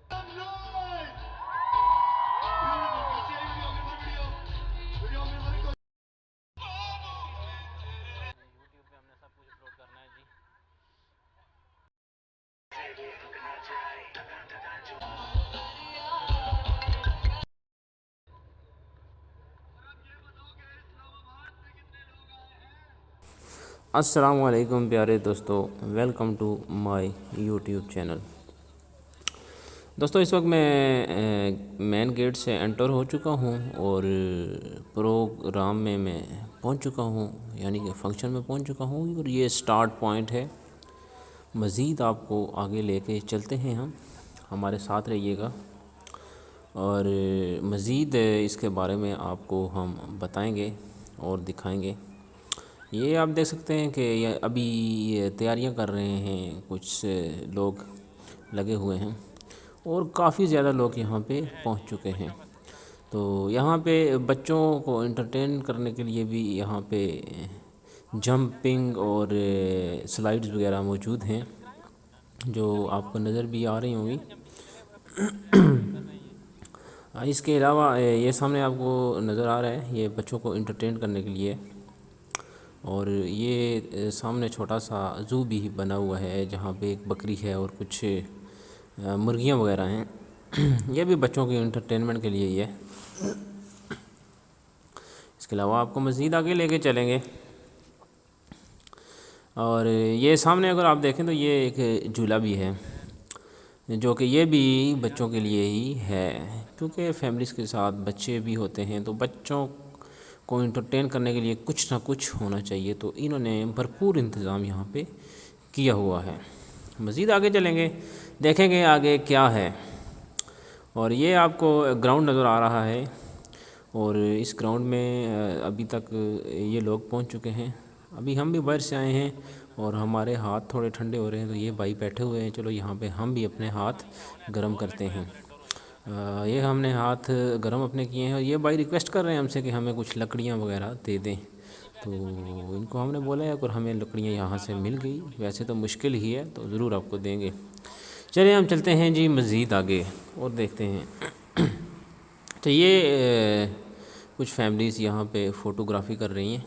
YouTube पे हमने सब कुछ अपलोड करना है जी। अस्सलाम वालेकुम प्यारे दोस्तों, welcome to my YouTube channel. दोस्तों इस वक्त मैं मेन गेट से एंटर हो चुका हूँ और प्रोग्राम में मैं पहुँच चुका हूँ, यानी कि फ़ंक्शन में पहुँच चुका हूँ और ये स्टार्ट पॉइंट है। मज़ीद आपको आगे लेके चलते हैं, हम हमारे साथ रहिएगा और मज़ीद इसके बारे में आपको हम बताएंगे और दिखाएंगे। ये आप देख सकते हैं कि ये अभी ये तैयारियां कर रहे हैं, कुछ लोग लगे हुए हैं और काफ़ी ज़्यादा लोग यहाँ पे पहुँच चुके हैं। तो यहाँ पे बच्चों को एंटरटेन करने के लिए भी यहाँ पे जंपिंग और स्लाइड्स वगैरह मौजूद हैं, जो आपको नज़र भी आ रही होंगी। इसके अलावा ये सामने आपको नज़र आ रहा है, ये बच्चों को एंटरटेन करने के लिए। और ये सामने छोटा सा ज़ू भी बना हुआ है, जहाँ पे एक बकरी है और कुछ मुर्गियाँ वगैरह हैं। ये भी बच्चों के एंटरटेनमेंट के लिए ही है। इसके अलावा आपको मज़ीद आगे लेके चलेंगे और ये सामने अगर आप देखें तो ये एक झूला भी है, जो कि ये भी बच्चों के लिए ही है, क्योंकि फैमिलीज़ के साथ बच्चे भी होते हैं तो बच्चों को एंटरटेन करने के लिए कुछ ना कुछ होना चाहिए। तो इन्होंने भरपूर इंतज़ाम यहाँ पे किया हुआ है। मज़ीद आगे चलेंगे, देखेंगे आगे क्या है। और ये आपको ग्राउंड नज़र आ रहा है और इस ग्राउंड में अभी तक ये लोग पहुँच चुके हैं। अभी हम भी बाहर से आए हैं और हमारे हाथ थोड़े ठंडे हो रहे हैं, तो ये भाई बैठे हुए हैं। चलो यहाँ पे हम भी अपने हाथ गर्म करते हैं। ये हमने हाथ गर्म अपने किए हैं और ये भाई रिक्वेस्ट कर रहे हैं हमसे कि हमें कुछ लकड़ियाँ वगैरह दे दें। तो इनको हमने बोला है अगर हमें लकड़ियाँ यहाँ से मिल गई, वैसे तो मुश्किल ही है, तो ज़रूर आपको देंगे। चलिए हम चलते हैं जी मज़ीद आगे और देखते हैं। तो ये कुछ फैमिलीज़ यहाँ पे फ़ोटोग्राफ़ी कर रही हैं,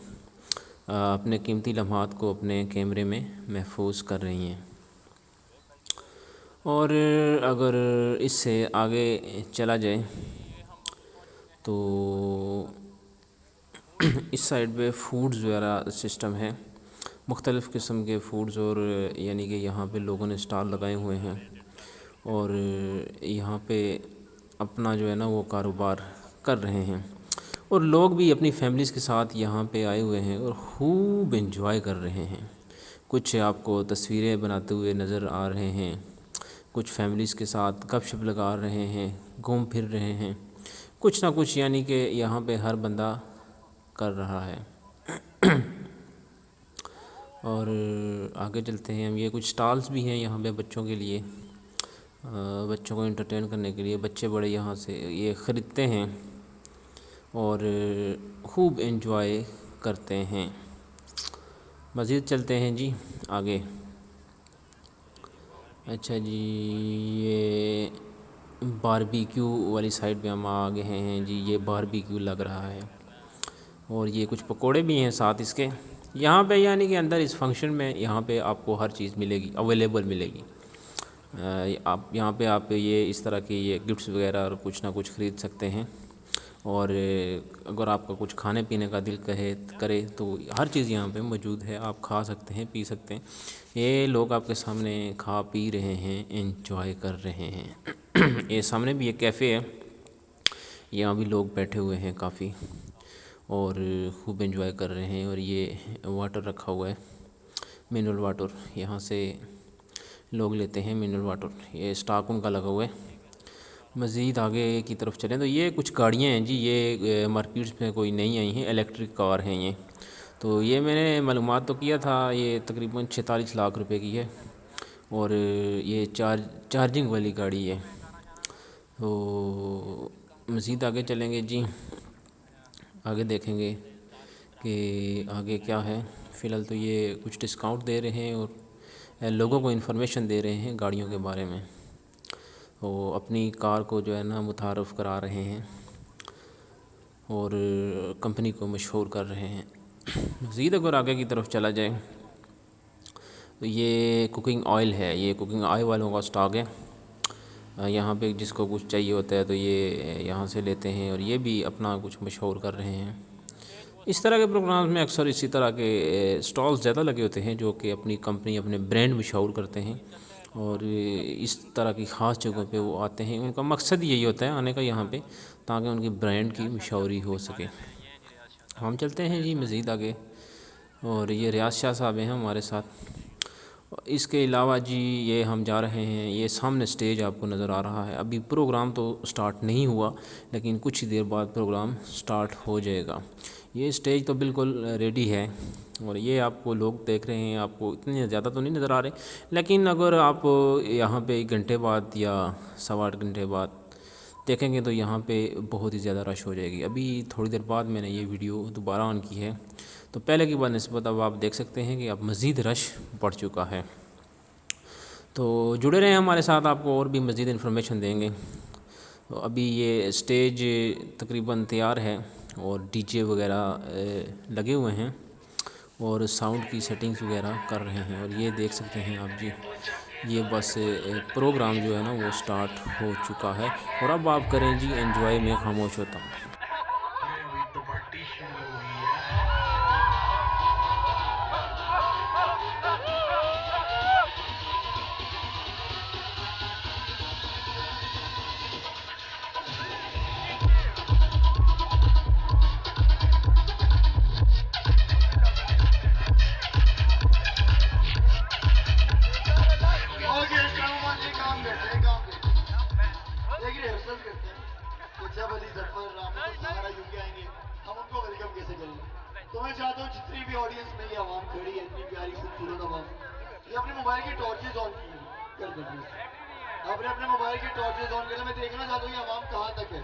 अपने कीमती लम्हात को अपने कैमरे में महफूज कर रही हैं। और अगर इससे आगे चला जाए तो इस साइड पे फूड्स वगैरह सिस्टम है, मुख्तलिफ़ किस्म के फूड्स, और यानी कि यहाँ पे लोगों ने स्टॉल लगाए हुए हैं और यहाँ पे अपना जो है ना वो कारोबार कर रहे हैं। और लोग भी अपनी फैमिलीज़ के साथ यहाँ पे आए हुए हैं और खूब एंजॉय कर रहे हैं। कुछ आपको तस्वीरें बनाते हुए नज़र आ रहे हैं, कुछ फैमिलीज़ के साथ गपशप लगा रहे हैं, घूम फिर रहे हैं, कुछ ना कुछ, यानी कि यहाँ पे हर बंदा कर रहा है। और आगे चलते हैं हम, ये कुछ स्टॉल्स भी हैं यहाँ पे बच्चों के लिए, बच्चों को एंटरटेन करने के लिए। बच्चे बड़े यहाँ से ये ख़रीदते हैं और खूब एंजॉय करते हैं। मज़ीद चलते हैं जी आगे। अच्छा जी, ये बारबेक्यू वाली साइड पे हम आ गए हैं जी। ये बारबेक्यू लग रहा है और ये कुछ पकोड़े भी हैं साथ इसके यहाँ पे, यानी कि अंदर इस फंक्शन में यहाँ पे आपको हर चीज़ मिलेगी, अवेलेबल मिलेगी। आप यहाँ पे आप ये इस तरह के ये गिफ्ट्स वगैरह और कुछ ना कुछ ख़रीद सकते हैं। और अगर आपका कुछ खाने पीने का दिल करे तो हर चीज़ यहाँ पे मौजूद है, आप खा सकते हैं, पी सकते हैं। ये लोग आपके सामने खा पी रहे हैं, एंजॉय कर रहे हैं। ये सामने भी एक कैफ़े है, यहाँ भी लोग बैठे हुए हैं काफ़ी और खूब एंजॉय कर रहे हैं। और ये वाटर रखा हुआ है, मिनरल वाटर, यहाँ से लोग लेते हैं मिनरल वाटर। ये स्टॉक उनका लगा हुआ है। मज़ीद आगे की तरफ चलें तो ये कुछ गाड़ियाँ हैं जी, ये मार्केट्स में कोई नई आई हैं, इलेक्ट्रिक कार हैं ये। तो ये मैंने मालूमात तो किया था, ये तकरीबन 46 लाख रुपए की है और ये चार्जिंग वाली गाड़ी है। तो मज़ीद आगे चलेंगे जी, आगे देखेंगे कि आगे क्या है। फ़िलहाल तो ये कुछ डिस्काउंट दे रहे हैं और लोगों को इन्फॉर्मेशन दे रहे हैं गाड़ियों के बारे में। वो अपनी कार को जो है ना मुतारफ़ करा रहे हैं और कंपनी को मशहूर कर रहे हैं। मज़ीद अगर आगे की तरफ चला जाए तो ये कुकिंग ऑयल है, ये कुकिंग ऑयल वालों का स्टॉक है। यहाँ पे जिसको कुछ चाहिए होता है तो ये यहाँ से लेते हैं और ये भी अपना कुछ मशहूर कर रहे हैं। इस तरह के प्रोग्राम्स में अक्सर इसी तरह के स्टॉल्स ज़्यादा लगे होते हैं जो कि अपनी कंपनी अपने ब्रांड मशहूर करते हैं और इस तरह की ख़ास जगहों पे वो आते हैं। उनका मकसद यही होता है आने का यहाँ पे, ताकि उनकी ब्रांड की मशहूरी हो सके। हम चलते हैं जी मज़ीद आगे और ये रियाज शाह साहब हैं हमारे साथ। इसके अलावा जी ये हम जा रहे हैं, ये सामने स्टेज आपको नज़र आ रहा है। अभी प्रोग्राम तो स्टार्ट नहीं हुआ लेकिन कुछ ही देर बाद प्रोग्राम स्टार्ट हो जाएगा। ये स्टेज तो बिल्कुल रेडी है और ये आपको लोग देख रहे हैं, आपको इतने ज़्यादा तो नहीं नज़र आ रहे, लेकिन अगर आप यहाँ पे 1 घंटे बाद या 8.25 घंटे बाद देखेंगे तो यहाँ पे बहुत ही ज़्यादा रश हो जाएगी। अभी थोड़ी देर बाद मैंने ये वीडियो दोबारा ऑन की है तो पहले की बनिस्बत अब आप देख सकते हैं कि अब मज़ीद रश बढ़ चुका है। तो जुड़े रहें हमारे साथ, आपको और भी मज़ीद इन्फॉर्मेशन देंगे। तो अभी ये स्टेज तकरीबन तैयार है और डीजे वगैरह लगे हुए हैं और साउंड की सेटिंग्स वगैरह कर रहे हैं और ये देख सकते हैं आप जी, ये बस प्रोग्राम जो है ना वो स्टार्ट हो चुका है और अब आप करें जी एंजॉय, में खामोश होता हूँ। तो मैं चाहता हूँ जितनी भी ऑडियंस में ये आवाम खड़ी है, इतनी प्यारी खूबसूरत आवाम, ये अपने मोबाइल की टॉर्चेज ऑन कर देती है। आपने अपने मोबाइल की टॉर्चेज ऑन करके मैं देखना चाहता हूँ ये आवाम कहाँ तक है।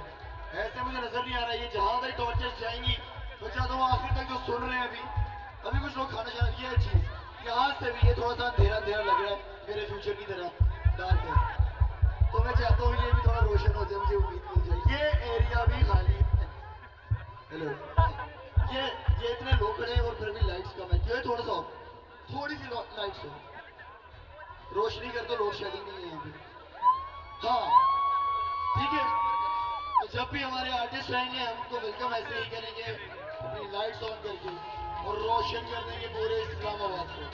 ऐसे मुझे नजर नहीं आ रहा है, ये जहाँ तक टॉर्चेज जाएंगी मैं चाहता हूँ आखिर तक जो सुन रहे हैं अभी कुछ लोग खाना चाह, ये चीज यहाँ से भी ये थोड़ा सा अंधेरा अंधेरा लग रहा है मेरे फ्यूचर की तरह डार्क है, तो मैं चाहता हूँ ये भी थोड़ा रोशन हो जाए, मुझे उम्मीद मिल जाए। ये एरिया भी खाली है। हेलो, ये इतने लोग खड़े हैं और फिर भी लाइट्स कम है, क्यों है? थोड़ा सा थोड़ी सी लाइट्स हो, रोशनी कर दो, लोड शेडिंग नहीं है यहाँ पे। हाँ ठीक है, तो जब भी हमारे आर्टिस्ट आएंगे हम तो वेलकम ऐसे ही करेंगे, अपनी लाइट्स ऑन करके और रोशन कर देंगे पूरे इस्लामाबाद को।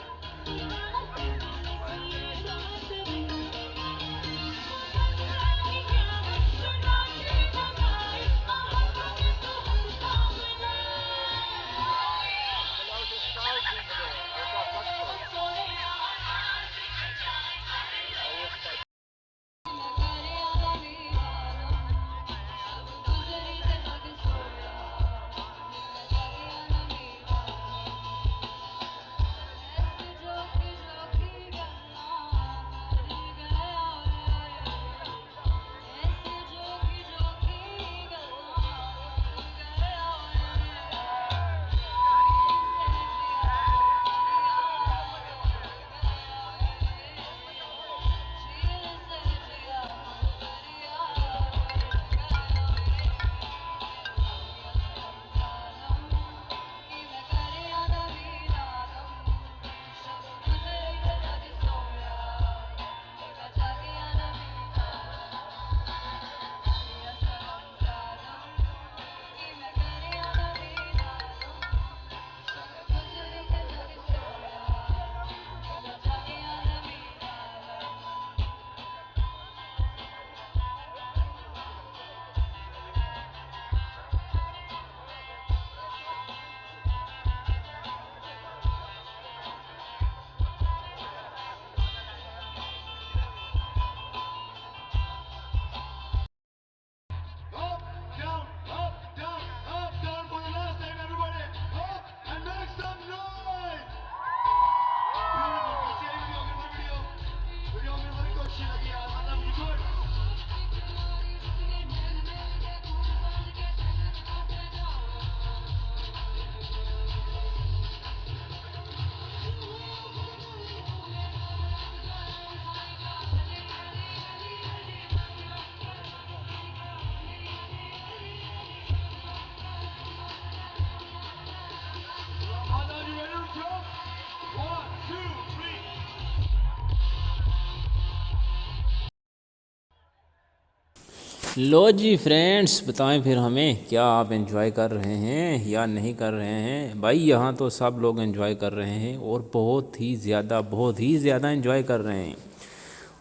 लो जी फ्रेंड्स, बताएं फिर हमें, क्या आप एंजॉय कर रहे हैं या नहीं कर रहे हैं? भाई यहाँ तो सब लोग एंजॉय कर रहे हैं और बहुत ही ज़्यादा एंजॉय कर रहे हैं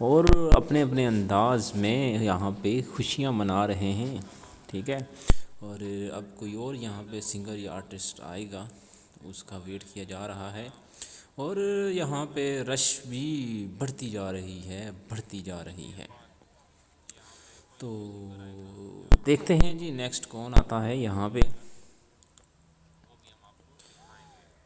और अपने अपने अंदाज में यहाँ पे खुशियाँ मना रहे हैं। ठीक है, और अब कोई और यहाँ पे सिंगर या आर्टिस्ट आएगा, उसका वेट किया जा रहा है। और यहाँ पे रश भी बढ़ती जा रही है। तो देखते हैं जी नेक्स्ट कौन आता है यहाँ पे।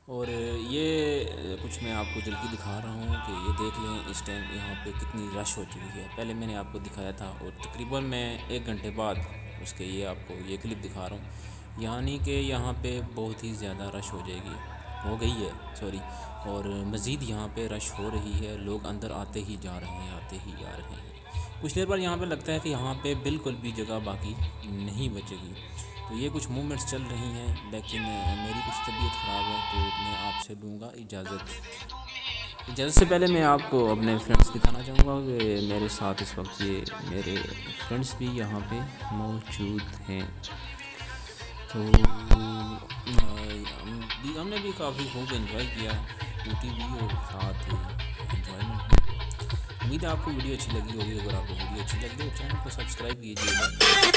और ये कुछ मैं आपको जल्दी दिखा रहा हूँ कि ये देख लें इस टाइम यहाँ पे कितनी रश हो चुकी है। पहले मैंने आपको दिखाया था और तकरीबन मैं 1 घंटे बाद उसके ये आपको ये क्लिप दिखा रहा हूँ, यानी कि यहाँ पे बहुत ही ज़्यादा रश हो गई है सॉरी। और मज़ीद यहाँ पे रश हो रही है, लोग अंदर आते ही जा रहे हैं। कुछ देर बाद यहाँ पे लगता है कि यहाँ पे बिल्कुल भी जगह बाकी नहीं बचेगी। तो ये कुछ मूवमेंट्स चल रही हैं, लेकिन मेरी कुछ तबीयत ख़राब है तो मैं आपसे लूँगा इजाज़त से पहले मैं आपको अपने फ्रेंड्स दिखाना चाहूँगा कि मेरे साथ इस वक्त ये मेरे फ्रेंड्स भी यहाँ पे मौजूद हैं। तो हमने भी काफ़ी खूब एंजॉय किया, ड्यूटी भी और साथ एंजॉयमेंट भी। उम्मीद है आपको वीडियो अच्छी लगी होगी। अगर आपको वीडियो अच्छी लगी तो चैनल को सब्सक्राइब कीजिएगा।